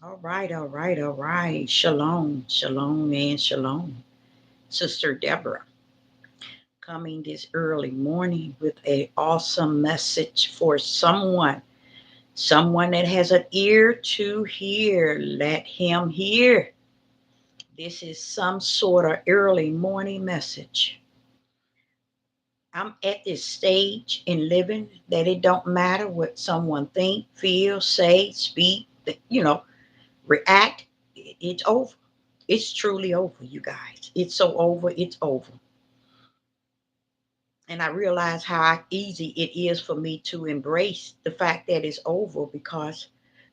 All right, all right, all right. Shalom, shalom, and shalom. Sister Deborah coming this early morning with a awesome message for someone that has an ear to hear. Let him hear. This is some sort of early morning message. I'm at this stage in living that it don't matter what someone think, feel, say, speak, react. It's over. It's truly over, you guys. It's so over, it's over. And I realize how easy it is for me to embrace the fact that it's over because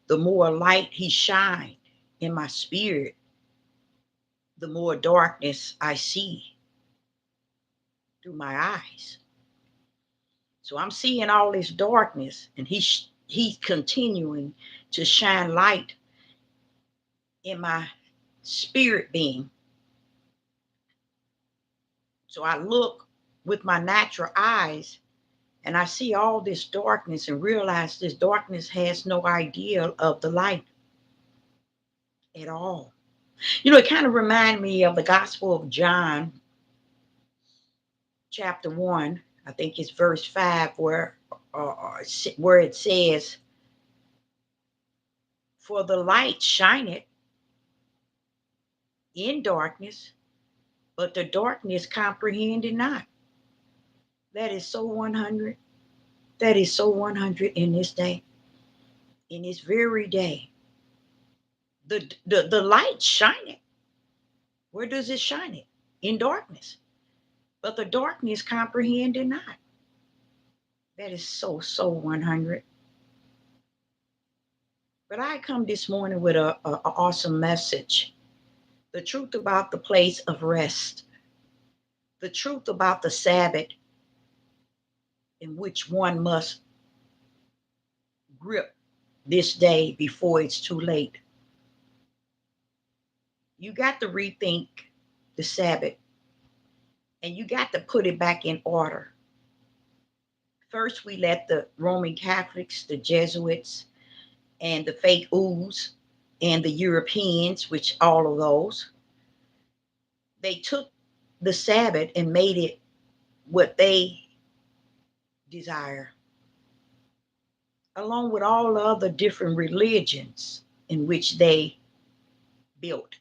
the more light he shined in my spirit, the more darkness I see through my eyes. So I'm seeing all this darkness, and he's continuing to shine light in my spirit being. So I look with my natural eyes and I see all this darkness and realize this darkness has no idea of the light at all. It kind of reminded me of the Gospel of John, chapter 1. I think it's verse 5, where it says, "For the light shineth in darkness, but the darkness comprehended not." That is so 100. That is so 100 in this day, in this very day. The light shineth. Where does it shine it? In darkness. But the darkness comprehended not. That is so 100. But I come this morning with a awesome message. The truth about the place of rest. The truth about the Sabbath in which one must grip this day before it's too late. You got to rethink the Sabbath and you got to put it back in order. First, we let the Roman Catholics, the Jesuits, and the fake ooze and the Europeans, which all of those, they took the Sabbath and made it what they desire, along with all the other different religions in which they built.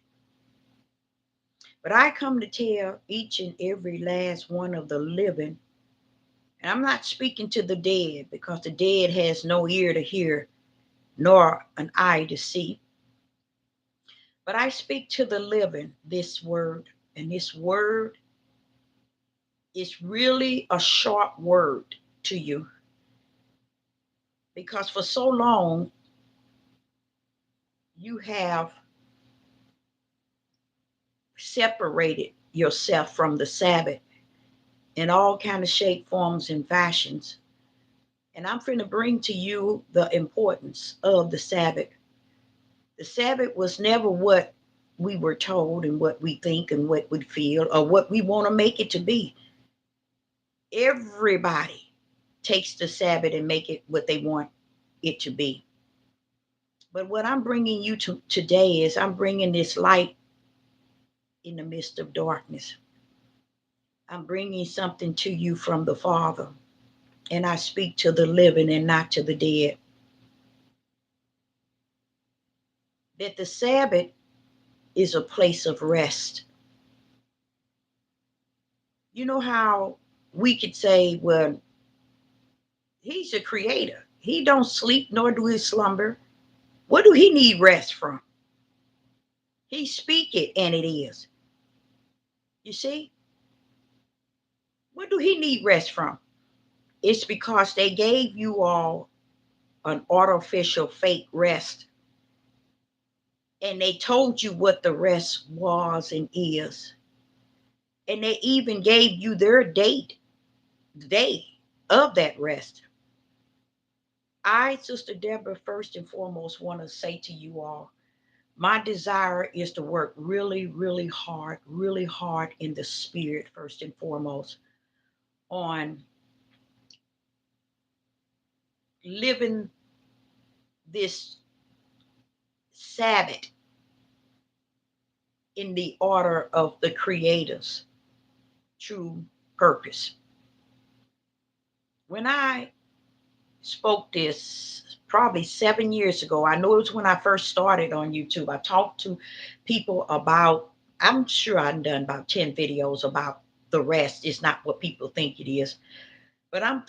But I come to tell each and every last one of the living, and I'm not speaking to the dead because the dead has no ear to hear nor an eye to see, but I speak to the living this word, and this word is really a sharp word to you because for so long you have separated yourself from the Sabbath in all kind of shape, forms, and fashions. And I'm going to bring to you the importance of the Sabbath. The Sabbath was never what we were told and what we think and what we feel or what we want to make it to be. Everybody takes the Sabbath and make it what they want it to be. But what I'm bringing you to today is I'm bringing this light in the midst of darkness. I'm bringing something to you from the Father, and I speak to the living and not to the dead. That the Sabbath is a place of rest. You know how we could say, well, he's a creator. He don't sleep nor do he slumber. What do he need rest from? He speak it and it is. You see? What do he need rest from? It's because they gave you all an artificial fake rest and they told you what the rest was and is. And they even gave you their date, the day of that rest. I, Sister Deborah, first and foremost, want to say to you all, my desire is to work really hard in the spirit, first and foremost, on living this Sabbath in the order of the Creator's true purpose. When I spoke this probably 7 years ago, I know it was when I first started on YouTube. I talked to people about, I'm sure I've done about 10 videos about the rest. It's not what people think it is. But I'm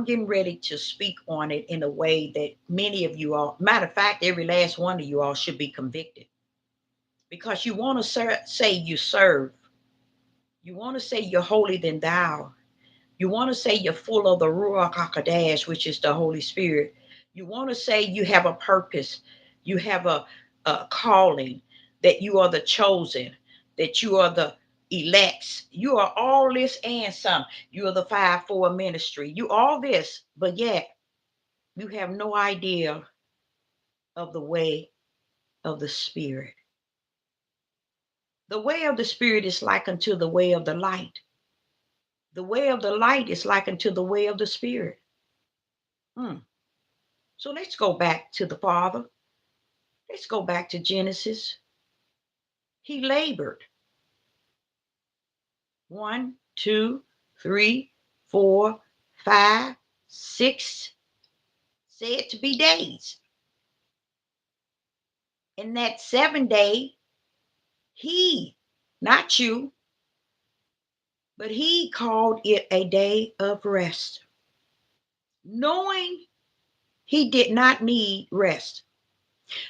getting ready to speak on it in a way that many of you all, matter of fact, every last one of you all should be convicted. Because you want to say you serve. You want to say you're holy than thou. You want to say you're full of the Ruach HaKodesh, which is the Holy Spirit. You want to say you have a purpose. You have a calling, that you are the chosen, that you are the elects. You are all this and some. You are the 5-4 ministry. You all this, but yet you have no idea of the way of the Spirit. The way of the Spirit is like unto the way of the light. The way of the light is like unto the way of the Spirit. So let's go back to the Father. Let's go back to Genesis. He labored. 1, 2, 3, 4, 5, 6, said to be days. In that 7th day, he, not you, but he called it a day of rest, knowing he did not need rest,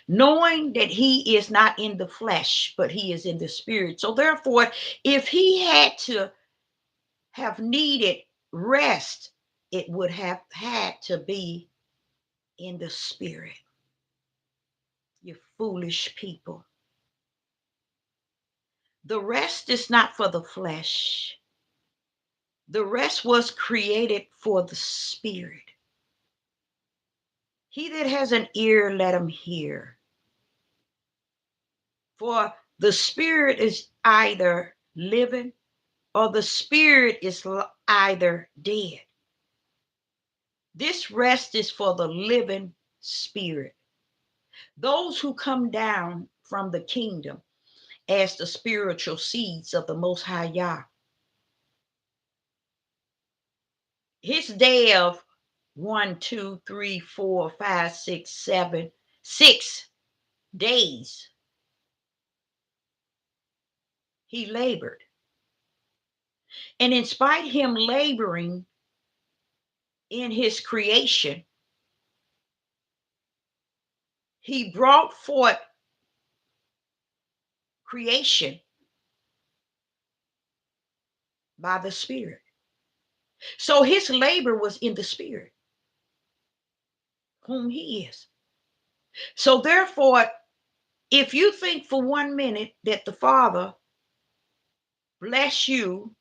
knowing that he is not in the flesh, but he is in the spirit. So therefore, if he had to have needed rest, it would have had to be in the spirit. You foolish people. The rest is not for the flesh. The rest was created for the spirit. He that has an ear, let him hear. For the spirit is either living or the spirit is either dead. This rest is for the living spirit. Those who come down from the kingdom as the spiritual seeds of the Most High Yah. His day of 1, 2, 3, 4, 5, 6, 7, 6 days, he labored. And in spite of him laboring in his creation, he brought forth creation by the Spirit. So his labor was in the Spirit, whom he is. So therefore, if you think for 1 minute that the Father bless you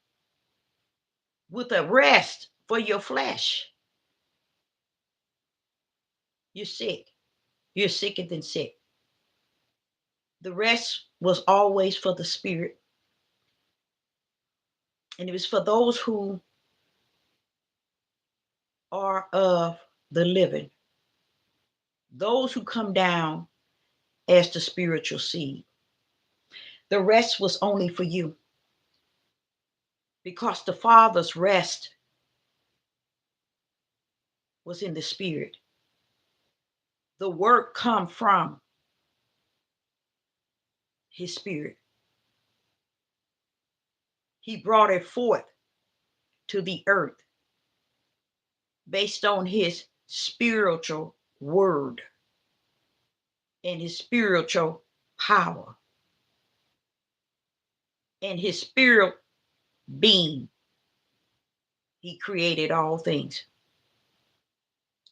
with a rest for your flesh, you're sick. You're sicker than sick. The rest was always for the spirit. And it was for those who are of the living, those who come down as the spiritual seed. The rest was only for you, because the Father's rest was in the spirit. The work come from his spirit. He brought it forth to the earth based on his spiritual word and his spiritual power and his spirit being. He created all things.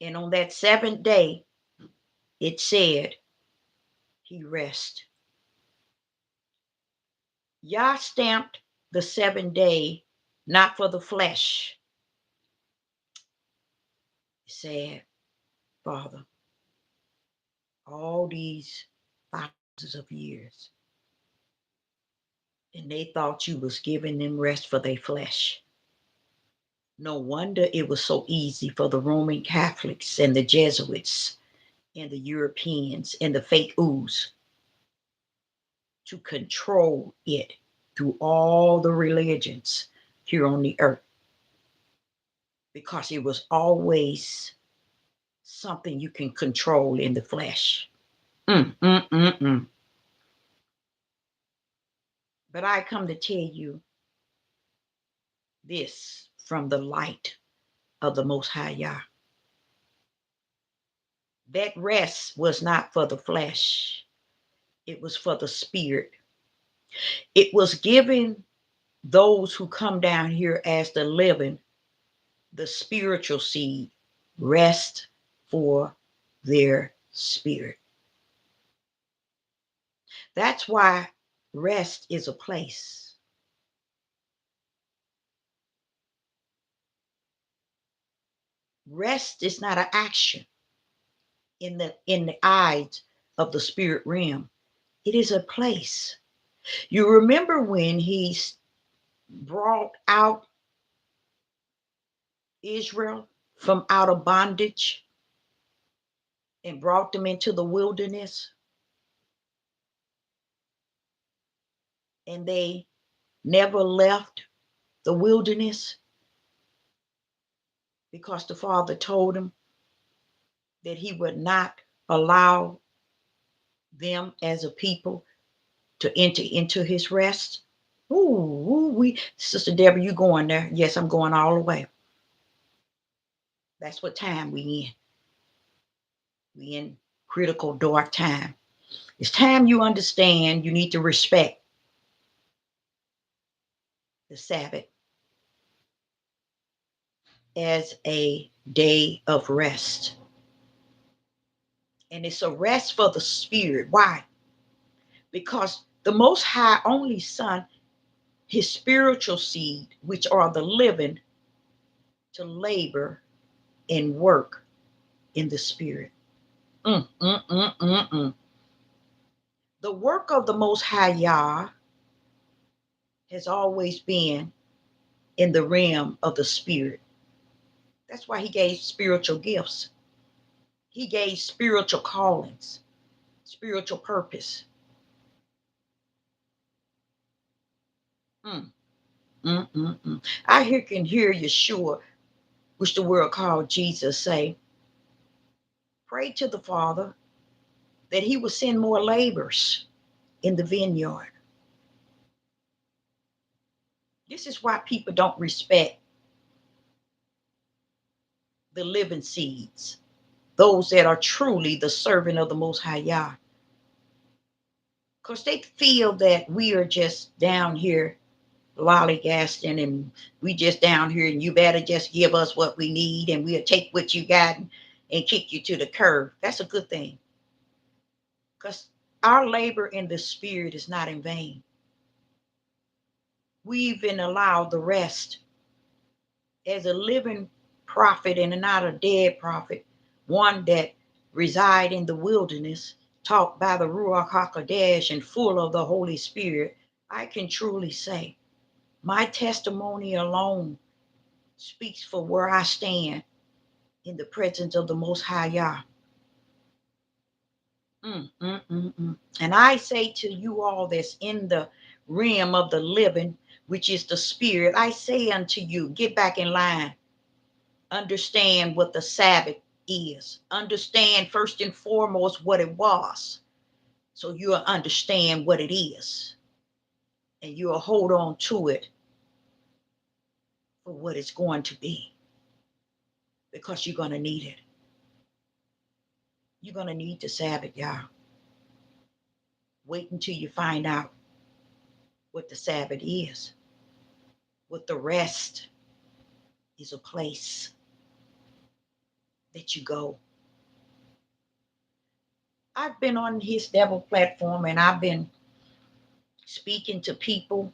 And on that 7th day, it said he rest. Yah stamped the 7th day not for the flesh. He said, Father, all these thousands of years, and they thought you was giving them rest for their flesh. No wonder it was so easy for the Roman Catholics and the Jesuits and the Europeans and the fake ooze to control it through all the religions here on the earth, because it was always something you can control in the flesh. Mm, mm, mm, mm. But I come to tell you this from the light of the Most High Yah. That rest was not for the flesh, it was for the spirit. It was given those who come down here as the living, the spiritual seed, rest for their spirit. That's why rest is a place. Rest is not an action in the eyes of the spirit realm. It is a place. You remember when he brought out Israel from out of bondage and brought them into the wilderness, and they never left the wilderness because the Father told them that he would not allow them as a people to enter into his rest. Ooh, Sister Deborah, you going there? Yes, I'm going all the way. That's what time we in. We in critical dark time. It's time you understand you need to respect the Sabbath as a day of rest. And it's a rest for the spirit. Why? Because the Most High only Son, his spiritual seed, which are the living, to labor and work in the spirit. Mm, mm, mm, mm, mm. The work of the Most High Yah has always been in the realm of the spirit. That's why he gave spiritual gifts. He gave spiritual callings, spiritual purpose. Mm, mm, mm, mm. Can hear Yeshua, which the world called Jesus, say, pray to the Father that he will send more laborers in the vineyard. This is why people don't respect the living seeds, those that are truly the servant of the Most High Yah. Because they feel that we are just down here lollygasting and we just down here and you better just give us what we need and we'll take what you got and kick you to the curb. That's a good thing. Because our labor in the spirit is not in vain. We've been allowed the rest as a living prophet and not a dead prophet, one that reside in the wilderness, taught by the Ruach HaKodesh and full of the Holy Spirit. I can truly say my testimony alone speaks for where I stand in the presence of the Most High Yah. And I say to you all that's in the realm of the living, which is the spirit, I say unto you, get back in line. Understand what the Sabbath is. Understand first and foremost what it was. So you'll understand what it is. And you'll hold on to it for what it's going to be. Because you're going to need it. You're going to need the Sabbath, y'all. Wait until you find out what the Sabbath is. What the rest is, a place that you go. I've been on his devil platform and I've been speaking to people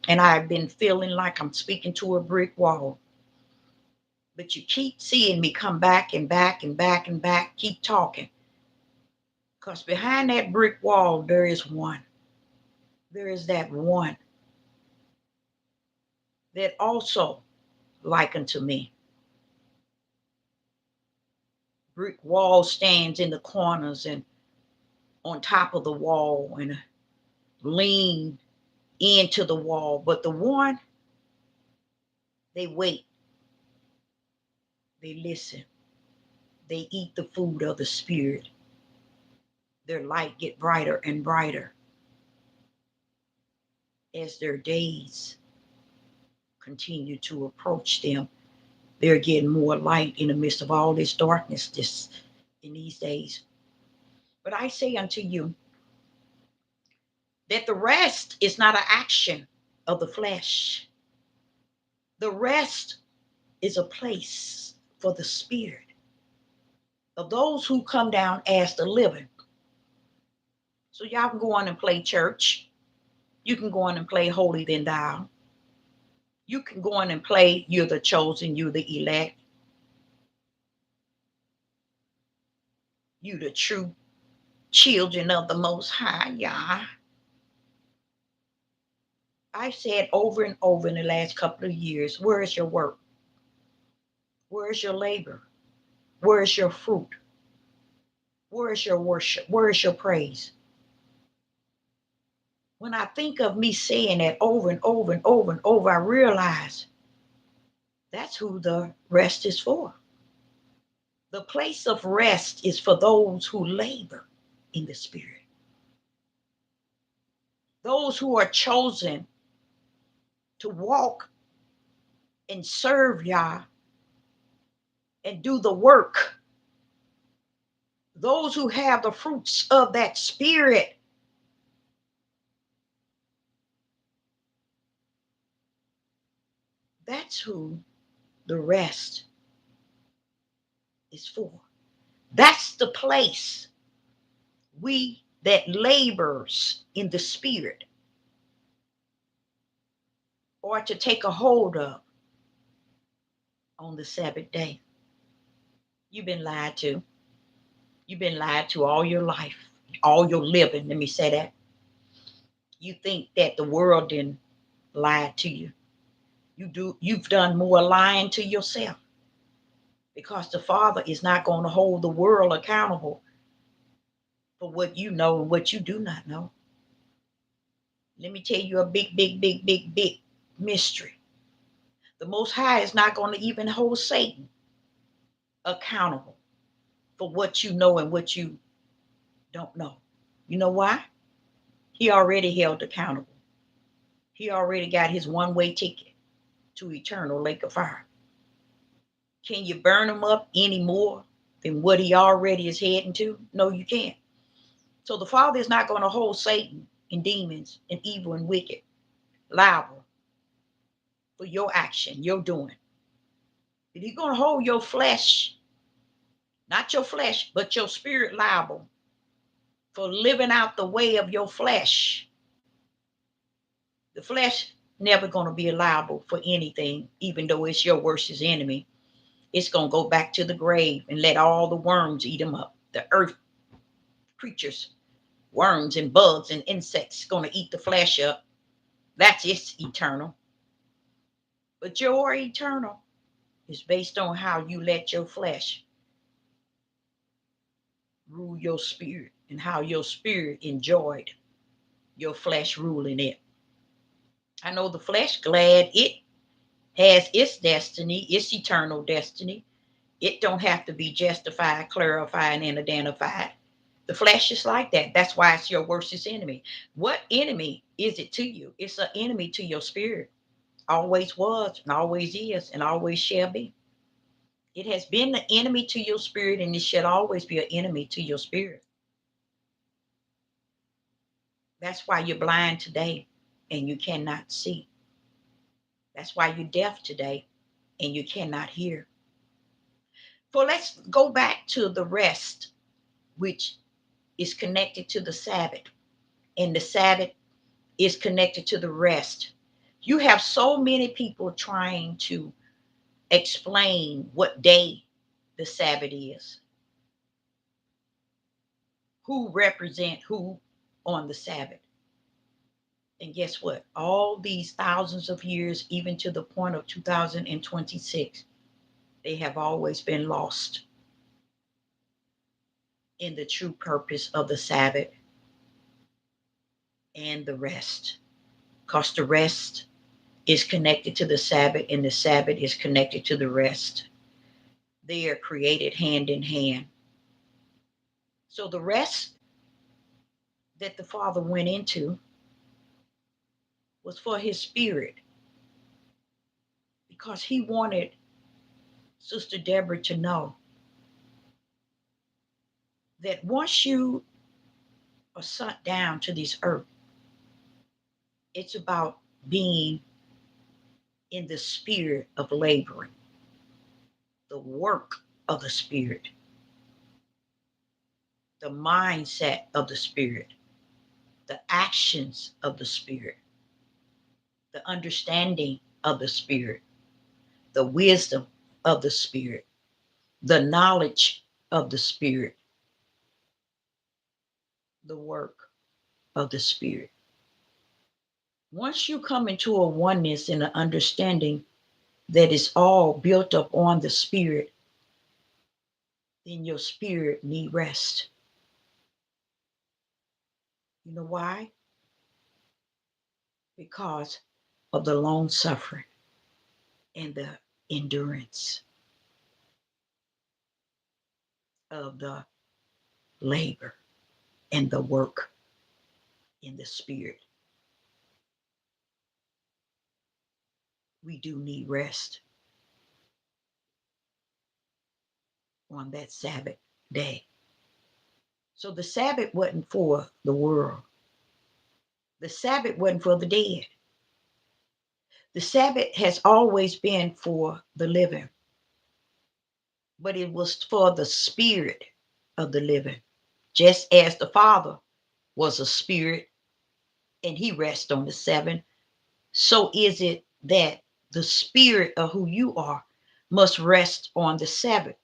and I've been feeling like I'm speaking to a brick wall. But you keep seeing me come back and back and back and back, keep talking. Because behind that brick wall, there is one. There is that one that also like unto me. brick wall stands in the corners and on top of the wall and lean into the wall. But the one, they wait, they listen, they eat the food of the Spirit. Their light get brighter and brighter as their days continue to approach them. They're getting more light in the midst of all this darkness in these days. But I say unto you that the rest is not an action of the flesh. The rest is a place for the Spirit of those who come down as the living. So y'all can go on and play church. You can go on and play Holy Than Thou. You can go on and play You're the Chosen, You're the Elect, You the true children of the Most High, Yah. I've said over and over in the last couple of years, where is your work? Where is your labor? Where is your fruit? Where is your worship? Where is your praise? When I think of me saying that over and over and over and over, I realize that's who the rest is for. The place of rest is for those who labor in the Spirit. Those who are chosen to walk and serve Yah and do the work. Those who have the fruits of that Spirit. That's who the rest is for. That's the place we that labors in the Spirit are to take a hold of on the Sabbath day. You've been lied to. You've been lied to all your life, all your living. Let me say that. You think that the world didn't lie to you. You've done more lying to yourself, because the Father is not going to hold the world accountable for what you know and what you do not know. Let me tell you a big mystery. The Most High is not going to even hold Satan accountable for what you know and what you don't know. You know why? He already held accountable. He already got his one-way ticket to eternal lake of fire. Can you burn him up any more than what he already is heading to? No, you can't. So the Father is not going to hold Satan and demons and evil and wicked liable for your action, your doing. But he's going to hold your flesh, not your flesh, but your spirit liable for living out the way of your flesh. The flesh never going to be liable for anything, even though it's your worst enemy. It's going to go back to the grave and let all the worms eat them up. The earth creatures, worms and bugs and insects, going to eat the flesh up. That's its eternal. But your eternal is based on how you let your flesh rule your spirit and how your spirit enjoyed your flesh ruling it. I know the flesh glad it has its destiny, its eternal destiny. It don't have to be justified, clarified, and identified. The flesh is like that. That's why it's your worst enemy. What enemy is it to you? It's an enemy to your spirit. Always was and always is and always shall be. It has been an enemy to your spirit, and it shall always be an enemy to your spirit. That's why you're blind today and you cannot see. That's why you're deaf today and you cannot hear. So let's go back to the rest, which is connected to the Sabbath, and the Sabbath is connected to the rest. You have so many people trying to explain what day the Sabbath is, who represent who on the Sabbath. And guess what? All these thousands of years, even to the point of 2026, they have always been lost. in the true purpose of the Sabbath and the rest. Because the rest is connected to the Sabbath and the Sabbath is connected to the rest. They are created hand in hand. So the rest that the Father went into was for his spirit because he wanted Sister Deborah to know that once you are sent down to this earth, it's about being in the spirit of laboring, the work of the spirit, the mindset of the spirit, the actions of the spirit, the understanding of the spirit, the wisdom of the spirit, the knowledge of the spirit, the work of the spirit. Once you come into a oneness and an understanding that is all built up on the spirit, then your spirit need rest. You know why? Because of the long suffering and the endurance of the labor and the work in the spirit. We do need rest on that Sabbath day. So the Sabbath wasn't for the world. The Sabbath wasn't for the dead. The Sabbath has always been for the living, but it was for the spirit of the living. Just as the Father was a spirit and he rests on the seventh, so is it that the spirit of who you are must rest on the Sabbath.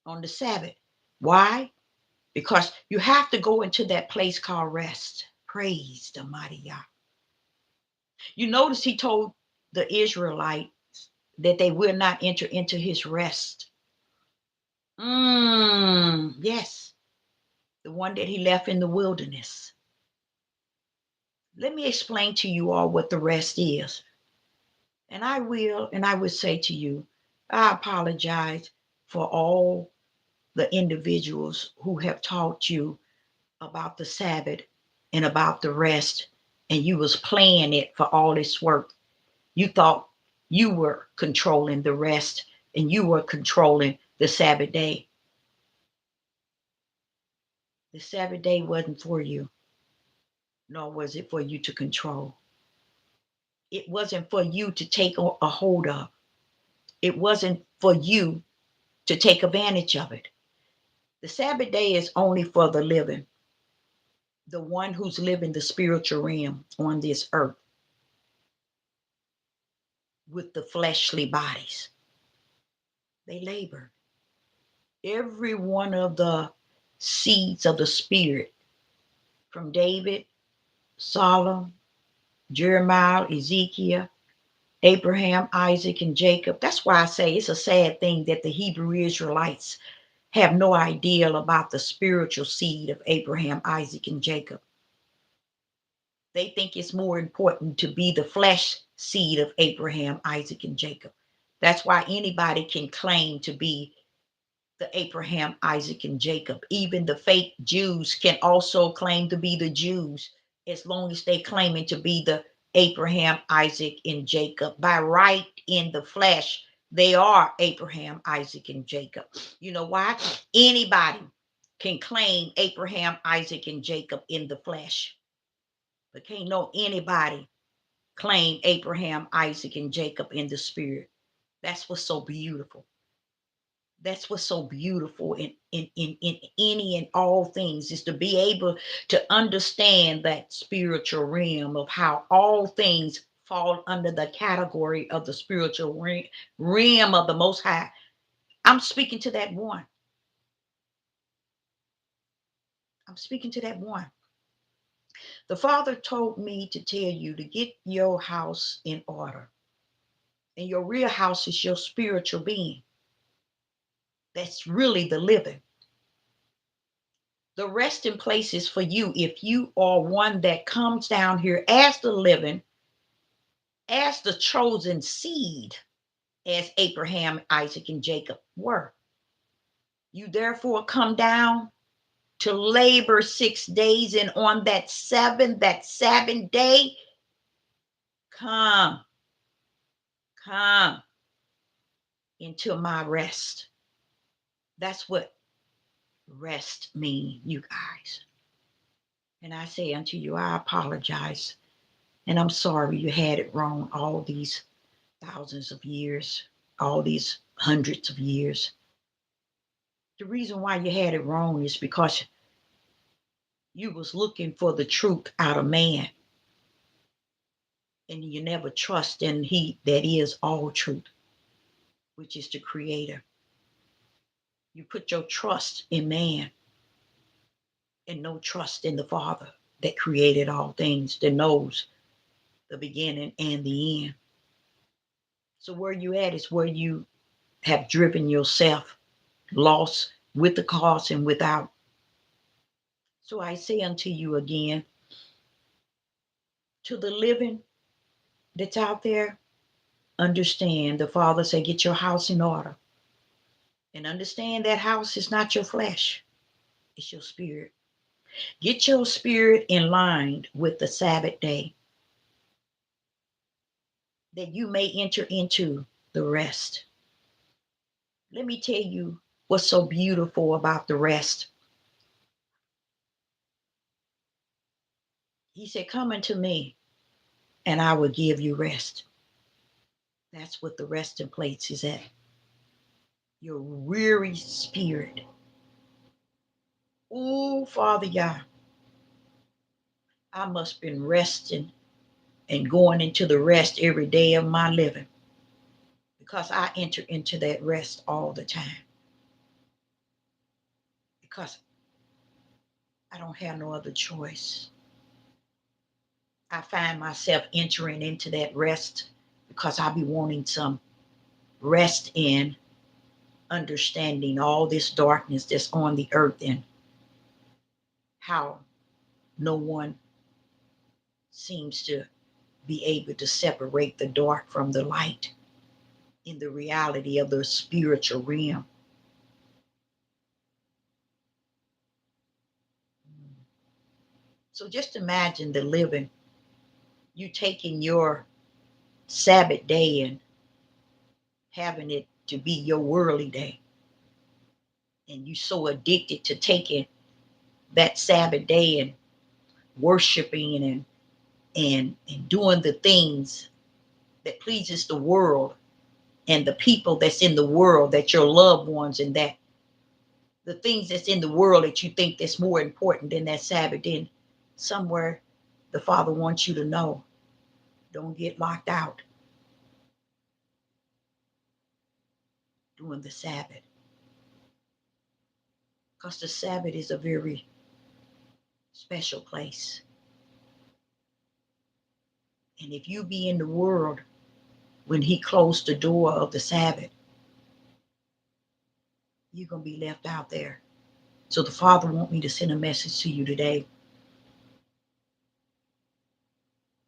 On the Sabbath. Why? Because you have to go into that place called rest. Praise the mighty Yah. You notice he told the Israelites that they will not enter into his rest. Yes, the one that he left in the wilderness. Let me explain to you all what the rest is. And I would say to you, I apologize for all the individuals who have taught you about the Sabbath and about the rest, and you was playing it for all this work. You thought you were controlling the rest and you were controlling the Sabbath day. The Sabbath day wasn't for you, nor was it for you to control. It wasn't for you to take a hold of. It wasn't for you to take advantage of it. The Sabbath day is only for the living, the one who's living the spiritual realm on this earth with the fleshly bodies. They labor. Every one of the seeds of the spirit from David, Solomon, Jeremiah, Ezekiel, Abraham, Isaac, and Jacob. That's why I say it's a sad thing that the Hebrew Israelites have no idea about the spiritual seed of Abraham, Isaac, and Jacob. They think it's more important to be the flesh seed of Abraham, Isaac, and Jacob. That's why anybody can claim to be the Abraham, Isaac, and Jacob. Even the fake Jews can also claim to be the Jews as long as they claiming to be the Abraham, Isaac, and Jacob. By right in the flesh, they are Abraham, Isaac, and Jacob. You know why? Anybody can claim Abraham, Isaac, and Jacob in the flesh, but can't know anybody claim Abraham, Isaac, and Jacob in the spirit. That's what's so beautiful. That's what's so beautiful in any and all things is to be able to understand that spiritual realm of how all things fall under the category of the spiritual realm of the Most High. I'm speaking to that one. I'm speaking to that one. The Father told me to tell you to get your house in order. And your real house is your spiritual being. That's really the living. The resting place is for you if you are one that comes down here as the living, as the chosen seed, as Abraham, Isaac, and Jacob were. You therefore come down to labor 6 days, and on that Sabbath day, come, come into my rest. That's what rest mean, you guys. And I say unto you, I apologize. And I'm sorry you had it wrong all these thousands of years, all these hundreds of years. The reason why you had it wrong is because you was looking for the truth out of man. And you never trust in he that is all truth, which is the creator. You put your trust in man and no trust in the Father that created all things, that knows the beginning and the end. So where you at is where you have driven yourself lost with the cause and without. So I say unto you again, to the living that's out there, understand the Father said, get your house in order. And understand that house is not your flesh, it's your spirit. Get your spirit in line with the Sabbath day that you may enter into the rest. Let me tell you what's so beautiful about the rest. He said, come unto me and I will give you rest. That's what the resting place is at. Your weary spirit. Oh, Father God, I must have been resting and going into the rest every day of my living because I enter into that rest all the time. Because I don't have no other choice. I find myself entering into that rest because I be wanting some rest in understanding all this darkness that's on the earth and how no one seems to be able to separate the dark from the light in the reality of the spiritual realm. So just imagine the living, you taking your Sabbath day and having it to be your worldly day. And you so addicted to taking that Sabbath day and worshiping and doing the things that pleases the world and the people that's in the world, that your loved ones, and that the things that's in the world that you think that's more important than that Sabbath. Then somewhere the Father wants you to know, don't get locked out during the Sabbath, because the Sabbath is a very special place. And if you be in the world when he closed the door of the Sabbath, you're going to be left out there. So the Father wants me to send a message to you today.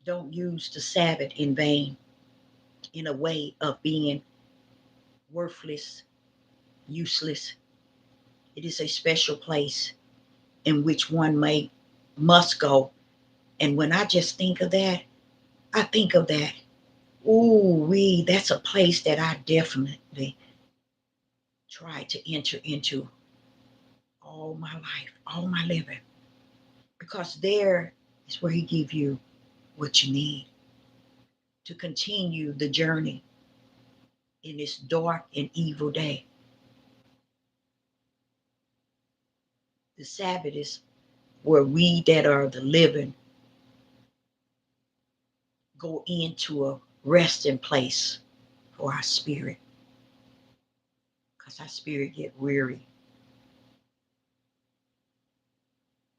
Don't use the Sabbath in vain, in a way of being worthless, useless. It is a special place in which one must go. And when I just think of that, I think of that. Ooh, that's a place that I definitely try to enter into all my life, all my living. Because there is where he gives you what you need to continue the journey in this dark and evil day. The Sabbath is where we that are the living go into a resting place for our spirit. Because our spirit get weary.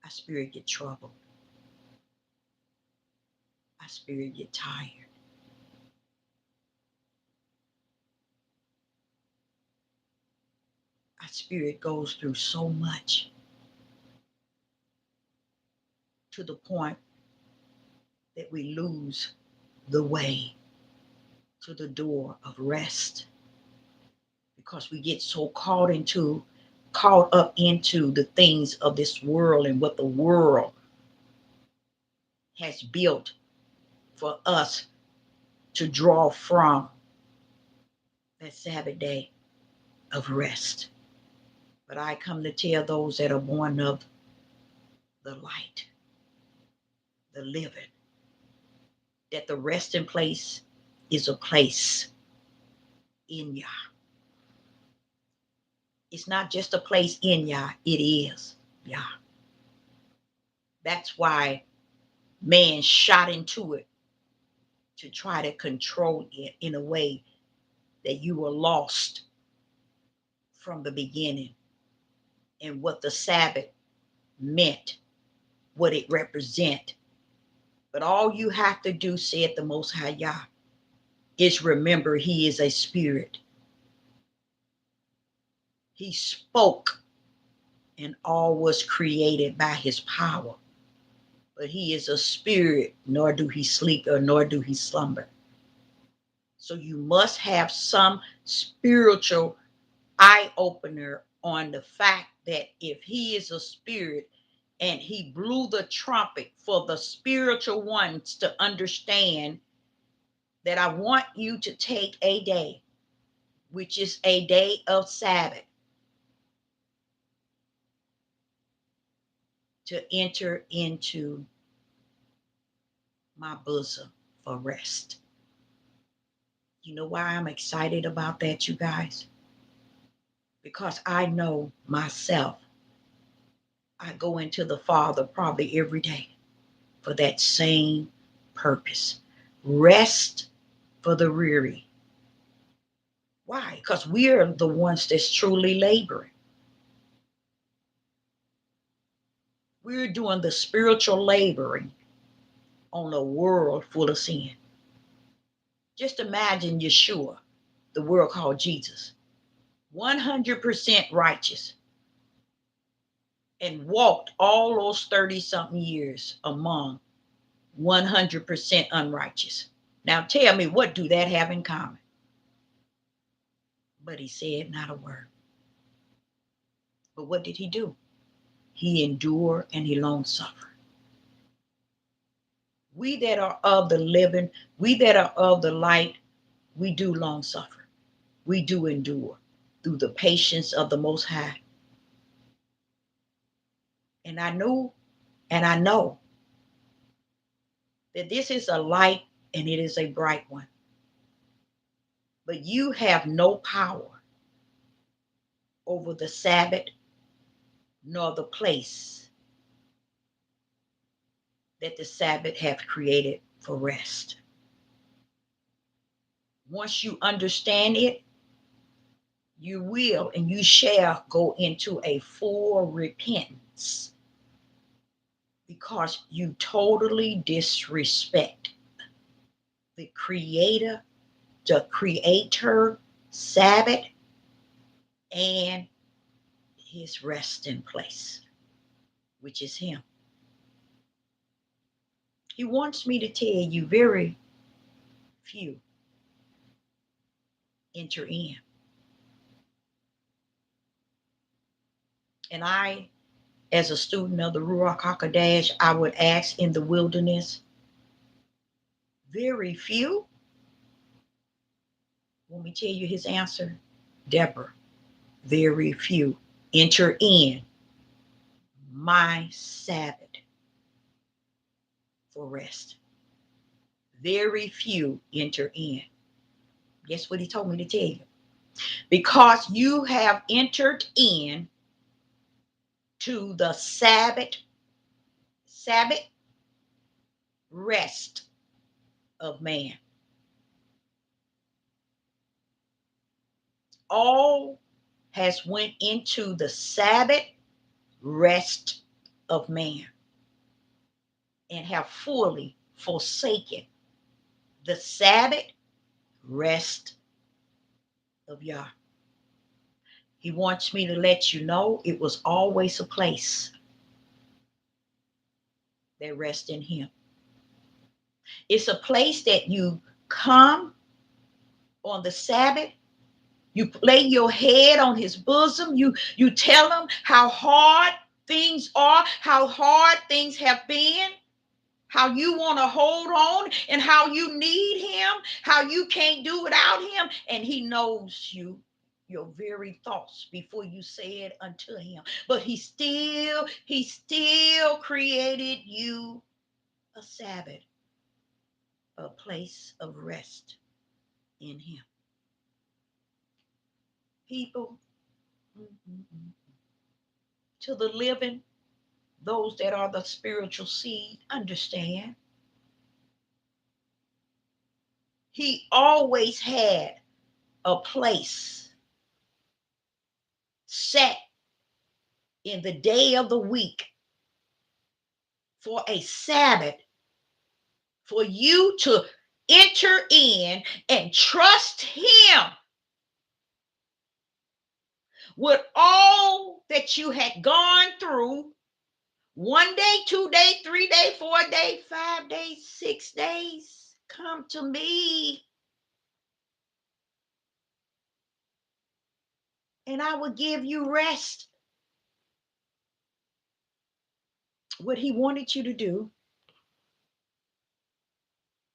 Our spirit get troubled. Our spirit get tired. Our spirit goes through so much. to the point that we lose the way to the door of rest because we get so caught up into the things of this world and what the world has built for us to draw from that Sabbath day of rest. But I come to tell those that are born of the light, the living, that the resting place is a place in Yah. It's not just a place in Yah, it is Yah. That's why man shot into it to try to control it in a way that you were lost from the beginning and what the Sabbath meant, what it represent. But all you have to do, said the Most High Yah, is remember he is a spirit. He spoke and all was created by his power. But he is a spirit, nor do he sleep or nor do he slumber. So you must have some spiritual eye opener on the fact that if he is a spirit and he blew the trumpet for the spiritual ones to understand that I want you to take a day, which is a day of Sabbath, to enter into my bosom for rest. You know why I'm excited about that, you guys? Because I know myself. I go into the Father probably every day for that same purpose. Rest for the weary. Why? Because we are the ones that's truly laboring. We're doing the spiritual laboring on a world full of sin. Just imagine Yeshua, the world called Jesus, 100% righteous, and walked all those 30 something years among 100% unrighteous. Now tell me, what do that have in common? But he said not a word. But what did he do? He endured and he long suffered. We that are of the living, we that are of the light, we do long suffer. We do endure through the patience of the Most High. And I know that this is a light and it is a bright one. But you have no power over the Sabbath nor the place that the Sabbath hath created for rest. Once you understand it, you will and you shall go into a full repentance because you totally disrespect the creator, Sabbath, and his resting place, which is him. He wants me to tell you very few enter in. And I, as a student of the Ruach HaKodesh, I would ask in the wilderness, very few. Let me tell you his answer, Deborah, very few enter in my Sabbath for rest. Very few enter in. Guess what he told me to tell you? Because you have entered in to the Sabbath rest of man. All has went into the Sabbath rest of man and have fully forsaken the Sabbath rest of Yah. He wants me to let you know it was always a place. They rest in him. It's a place that you come on the Sabbath. You lay your head on his bosom. You tell him how hard things are, how hard things have been, how you want to hold on, and how you need him, how you can't do without him. And he knows you, your very thoughts before you say it unto him. But he still created you a Sabbath, a place of rest in him. People, to the living, those that are the spiritual seed, understand he always had a place set in the day of the week for a Sabbath for you to enter in and trust him with all that you had gone through 1 day, 2 day, 3 day, 4 day, 5 days, 6 days. Come to me and I will give you rest. What he wanted you to do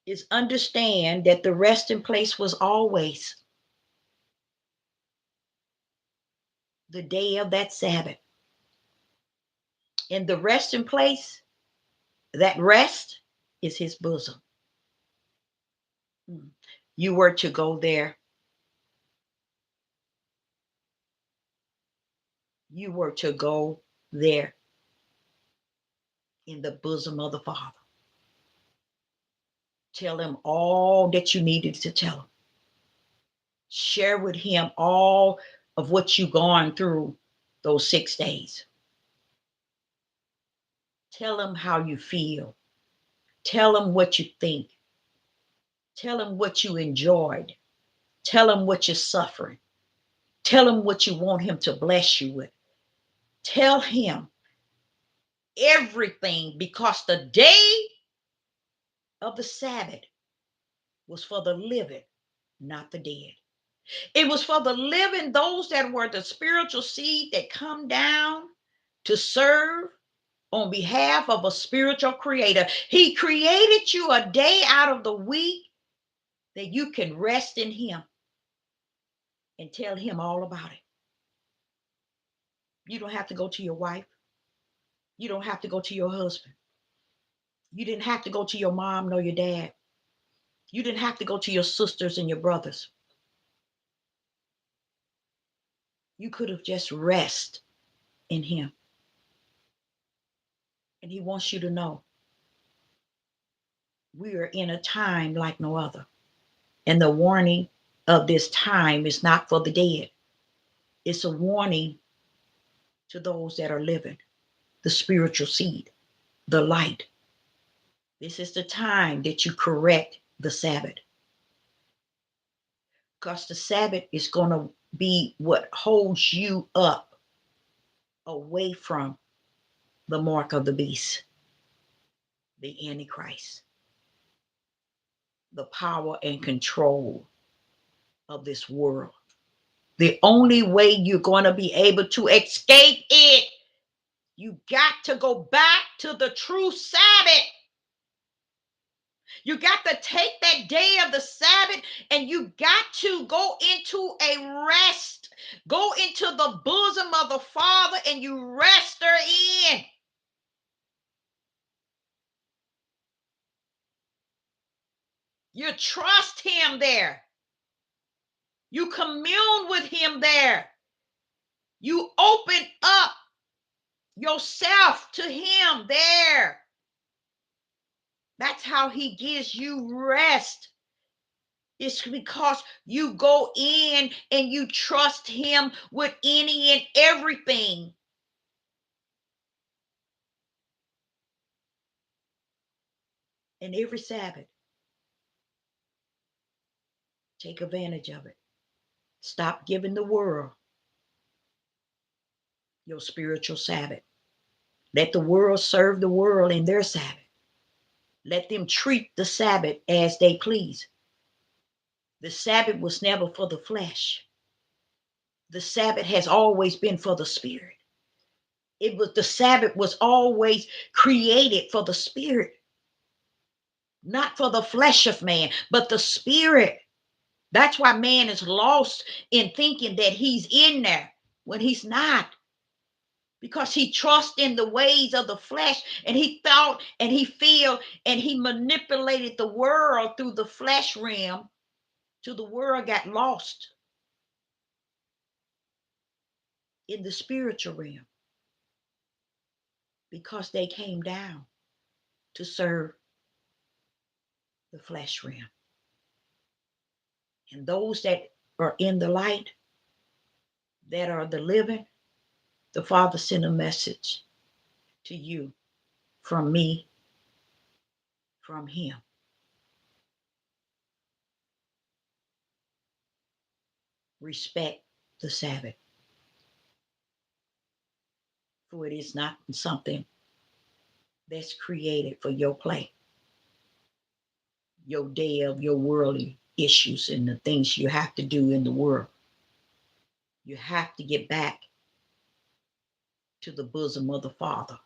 is understand that the resting place was always the day of that Sabbath. And the resting place, that rest is his bosom. You were to go there. You were to go there in the bosom of the Father. Tell him all that you needed to tell him. Share with him all of what you've gone through those 6 days. Tell him how you feel. Tell him what you think. Tell him what you enjoyed. Tell him what you're suffering. Tell him what you want him to bless you with. Tell him everything, because the day of the Sabbath was for the living, not the dead. It was for the living, those that were the spiritual seed that come down to serve on behalf of a spiritual creator. He created you a day out of the week that you can rest in him and tell him all about it. You don't have to go to your wife. You don't have to go to your husband. You didn't have to go to your mom nor your dad. You didn't have to go to your sisters and your brothers. You could have just rest in him. And he wants you to know we are in a time like no other. And the warning of this time is not for the dead. It's a warning to those that are living, the spiritual seed, the light. This is the time that you correct the Sabbath. Because the Sabbath is going to be what holds you up away from the mark of the beast, the Antichrist, the power and control of this world. The only way you're going to be able to escape it, you got to go back to the true Sabbath. You got to take that day of the Sabbath and you got to go into a rest. Go into the bosom of the Father and you rest her in. You trust him there. You commune with him there. You open up yourself to him there. That's how he gives you rest. It's because you go in and you trust him with any and everything. And every Sabbath, take advantage of it. Stop giving the world your spiritual Sabbath. Let the world serve the world in their Sabbath. Let them treat the Sabbath as they please. The Sabbath was never for the flesh. The Sabbath has always been for the spirit. The Sabbath was always created for the spirit, not for the flesh of man, but the spirit. That's why man is lost in thinking that he's in there when he's not, because he trusts in the ways of the flesh, and he thought and he feel and he manipulated the world through the flesh realm till the world got lost in the spiritual realm because they came down to serve the flesh realm. And those that are in the light, that are the living, the Father sent a message to you from me, from him. Respect the Sabbath, for it is not something that's created for your play, your day of your worldly issues and the things you have to do in the world. You have to get back to the bosom of the Father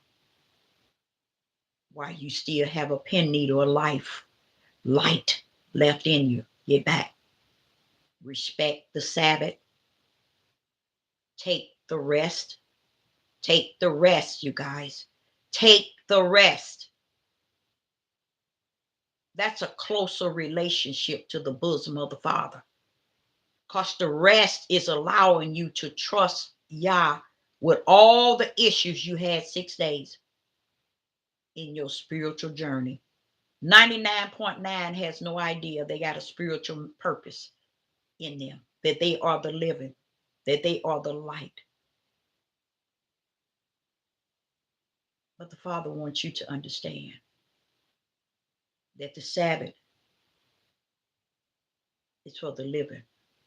while you still have a pen needle of light left in you. Get back. Respect the Sabbath. Take the rest. Take the rest, you guys. Take the rest. That's a closer relationship to the bosom of the Father. Because the rest is allowing you to trust Yah with all the issues you had 6 days in your spiritual journey. 99.9 has no idea they got a spiritual purpose in them, that they are the living, that they are the light. But the Father wants you to understand that the Sabbath is for the living,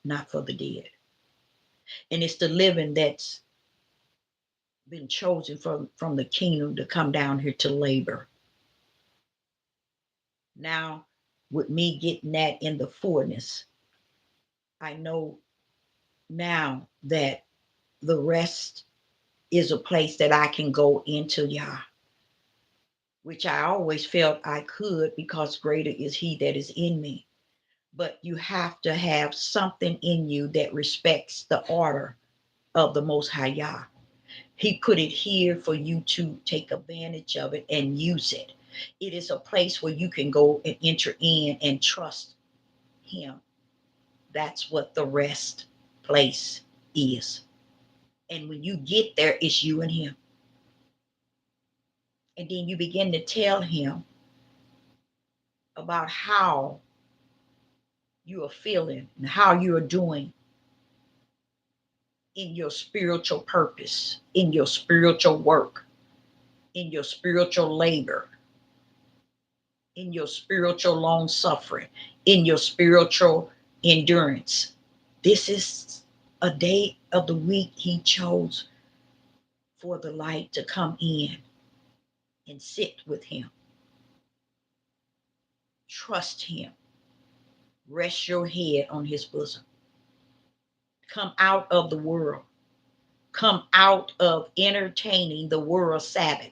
not for the dead. And it's the living that's been chosen from the kingdom to come down here to labor. Now, with me getting that in the fullness, I know now that the rest is a place that I can go into Yah, which I always felt I could because greater is he that is in me. But you have to have something in you that respects the order of the Most High Yah. He put it here for you to take advantage of it and use it. It is a place where you can go and enter in and trust him. That's what the rest place is. And when you get there, it's you and him. And then you begin to tell him about how you are feeling and how you are doing in your spiritual purpose, in your spiritual work, in your spiritual labor, in your spiritual long suffering, in your spiritual endurance. This is a day of the week he chose for the light to come in and sit with him. Trust him. Rest your head on his bosom. Come out of the world. Come out of entertaining the world Sabbath.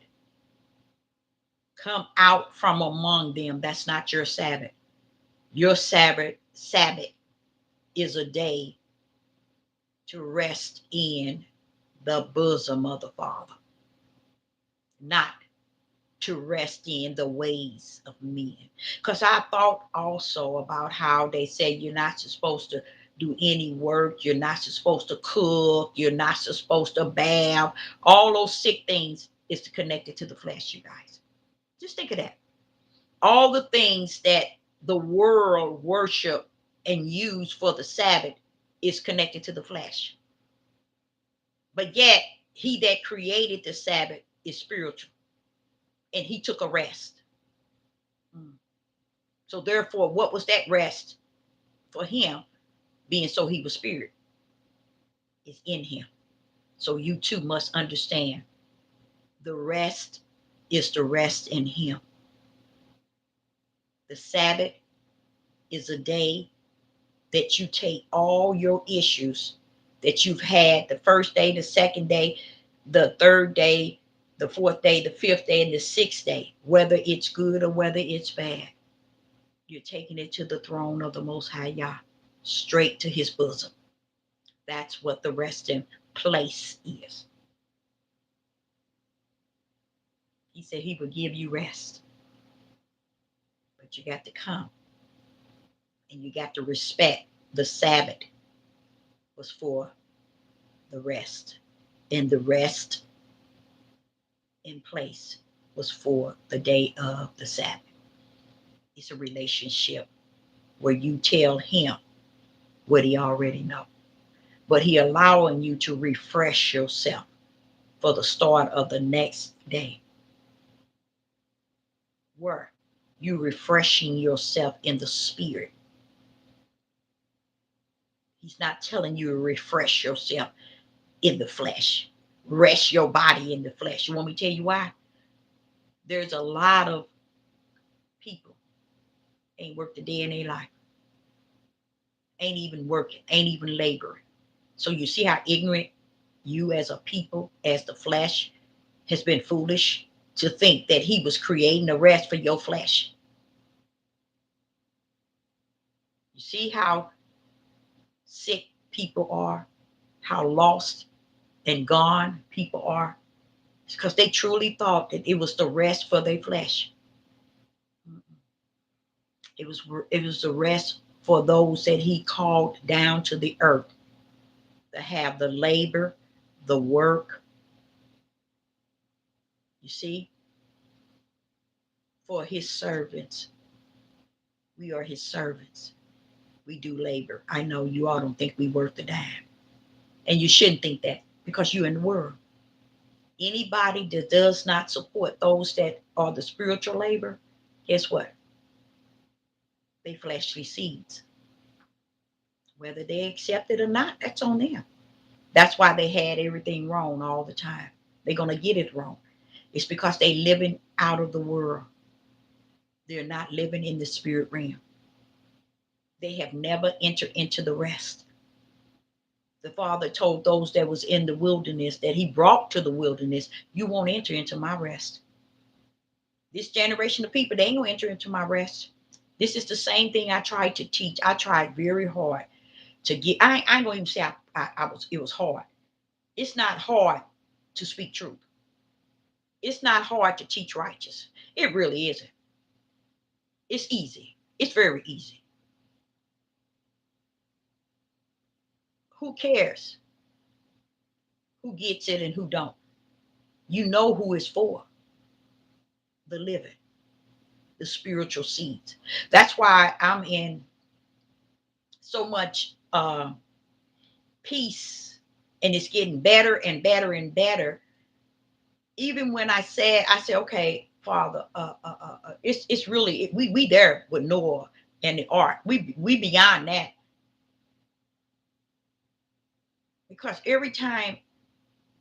Come out from among them. That's not your Sabbath. Your Sabbath is a day to rest in the bosom of the Father, not to rest in the ways of men. Because I thought also about how they say you're not supposed to do any work, you're not supposed to cook, you're not supposed to bath. All those sick things is connected to the flesh, you guys. Just think of that. All the things that the world worship and use for the Sabbath is connected to the flesh. But yet, he that created the Sabbath is spiritual, and he took a rest. So therefore, what was that rest for him? Being so he was spirit is in him. So you too must understand The rest is to rest in Him. The Sabbath is a day that you take all your issues that you've had the first day, the second day, the third day, the fourth day, the fifth day, and the sixth day, whether it's good or whether it's bad. You're taking it to the throne of the Most High Yah, straight to His bosom. That's what the resting place is. He said He would give you rest. But you got to come and you got to respect the Sabbath was for the rest. And the rest in place was for the day of the Sabbath. It's a relationship where you tell Him what He already knows. But He allowing you to refresh yourself for the start of the next day. Where you refreshing yourself in the spirit. He's not telling you to refresh yourself in the flesh. Rest your body in the flesh. You want me to tell you why? There's a lot of people ain't worked a day in their life. Ain't even working, ain't even laboring. So you see how ignorant you as a people, as the flesh, has been foolish to think that He was creating a rest for your flesh. You see how sick people are, how lost and gone people are? It's because they truly thought that it was the rest for their flesh. It was the rest for those that He called down to the earth to have the labor, the work. You see, for His servants. We are His servants. We do labor. I know you all don't think we worth a dime. And you shouldn't think that because you're in the world. Anybody that does not support those that are the spiritual labor, guess what? They fleshly seeds. Whether they accept it or not, that's on them. That's why they had everything wrong all the time. They're going to get it wrong. It's because they living out of the world. They're not living in the spirit realm. They have never entered into the rest. The Father told those that was in the wilderness that He brought to the wilderness, you won't enter into my rest. This generation of people, they ain't gonna enter into my rest. This is the same thing I tried to teach. I tried very hard to get. I ain't gonna even say I was. It was hard. It's not hard to speak truth. It's not hard to teach righteous. It really isn't. It's easy. It's very easy. Who cares who gets it and who don't? You know who it's for. The living, the spiritual seeds. That's why I'm in so much peace, and it's getting better and better and better. Even when I said, okay, Father, it's really we there with Noah and the ark. We beyond that, because every time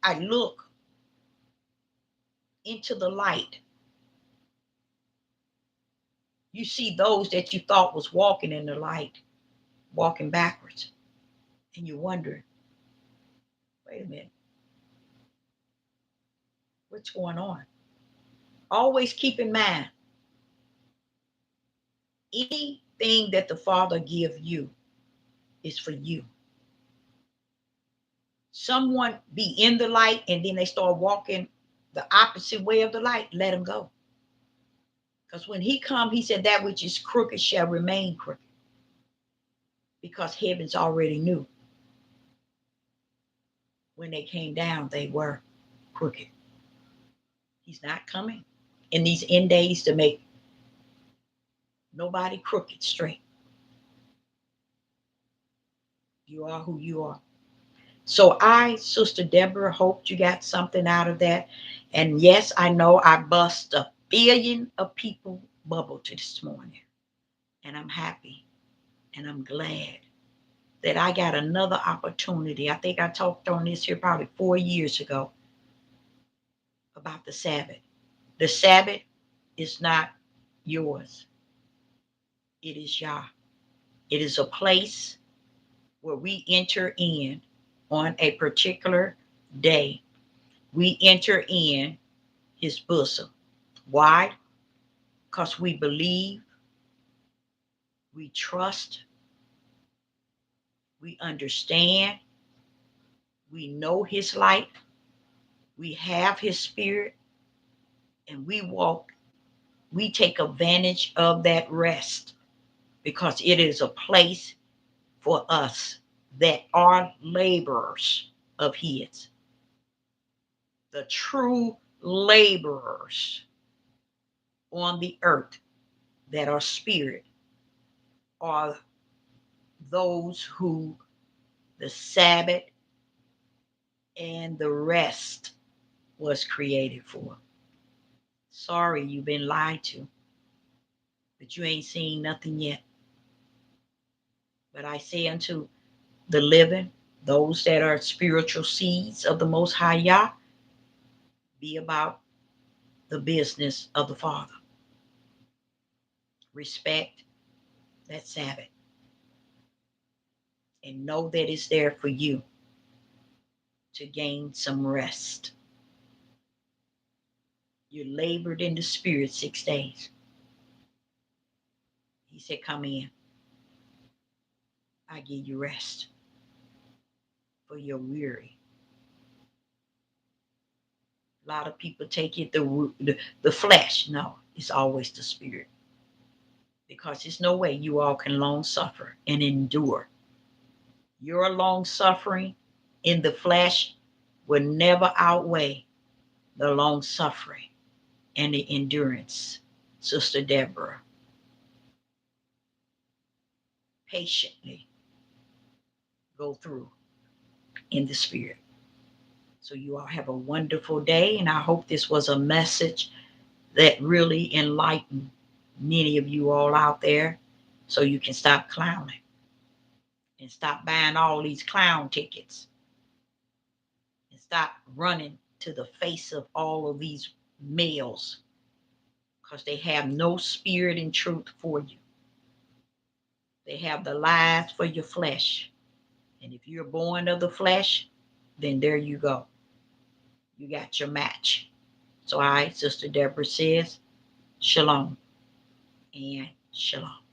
I look into the light, you see those that you thought was walking in the light walking backwards, and you wonder, wait a minute, what's going on? Always keep in mind, anything that the Father give you is for you. Someone be in the light and then they start walking the opposite way of the light, let them go. Because when He come, He said that which is crooked shall remain crooked. Because heavens already knew when they came down, they were crooked. He's not coming in these end days to make nobody crooked straight. You are who you are. So I, Sister Deborah, hoped you got something out of that. And yes, I know I bust a billion of people bubble to this morning. And I'm happy and I'm glad that I got another opportunity. I think I talked on this here probably 4 years ago about the Sabbath. The Sabbath is not yours. It is Yah. It is a place where we enter in on a particular day. We enter in his bosom. Why? Because we believe, we trust, we understand, we know his light, we have his spirit, and we take advantage of that rest because it is a place for us that are laborers of his. The true laborers on the earth that are spirit are those who the Sabbath and the rest was created for. Sorry, you've been lied to, but you ain't seen nothing yet. But I say unto the living, those that are spiritual seeds of the Most High Yah, be about the business of the Father. Respect that Sabbath and know that it's there for you to gain some rest. You labored in the spirit 6 days. He said, come in. I give you rest for your weary. A lot of people take it the flesh. No, it's always the spirit. Because there's no way you all can long suffer and endure. Your long suffering in the flesh will never outweigh the long suffering and the endurance, Sister Deborah. Patiently go through in the spirit. So you all have a wonderful day, and I hope this was a message that really enlightened many of you all out there so you can stop clowning and stop buying all these clown tickets and stop running to the face of all of these males because they have no spirit and truth for you. They have the lies for your flesh. And if you're born of the flesh, then there you go. You got your match. So I, Sister Deborah says, shalom and shalom.